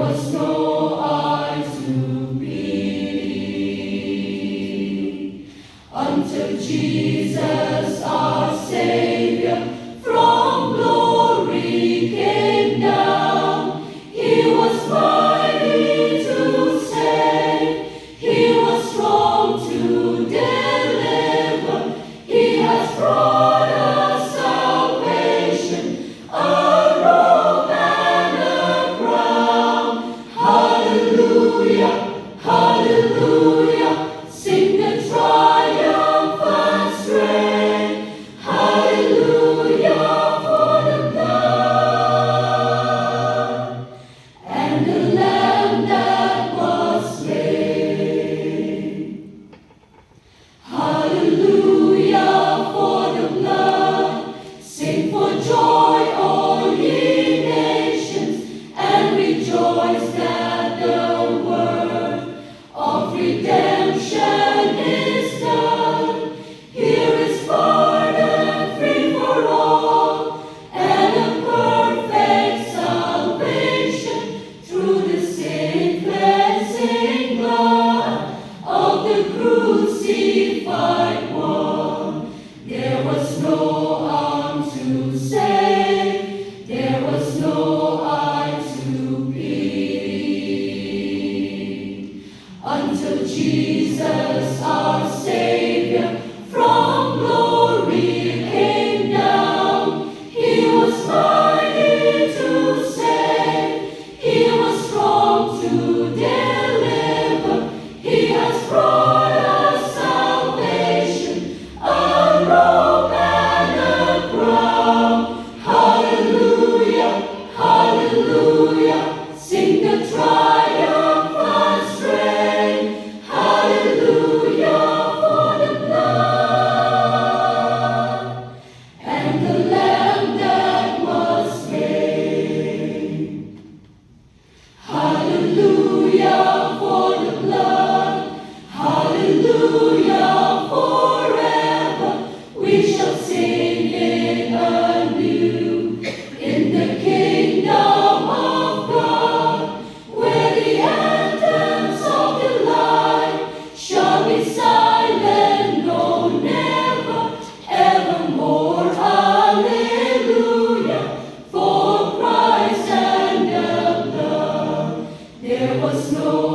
was no eye to be, until Jesus our Savior from glory came down. He was mighty to save, He was strong to deliver. He has brought us salvation, a robe and a crown. Hallelujah, hallelujah, sing the triumphant strain. Hallelujah for the blood and the Lamb that was slain. Hallelujah for the blood. Sing for joy, all ye nations, and rejoice that the word of redemption is done. Here is pardon free for all, and a perfect salvation through the sin-cleansing blood of the crucified one. There was no arm to save, there was no eye to pity, until Jesus our Savior from glory came down. He was mighty to save, He was strong to deliver. He has brought us salvation, a robe and a crown. Hallelujah, hallelujah, sing the triumphant strain. Hallelujah for the blood and the Lamb that was slain. Hallelujah for the blood, hallelujah forever. We shall sing it anew in the kingdom of God, where the anthems of delight shall be silent, no, never, evermore. Hallelujah for Christ and the blood. There was no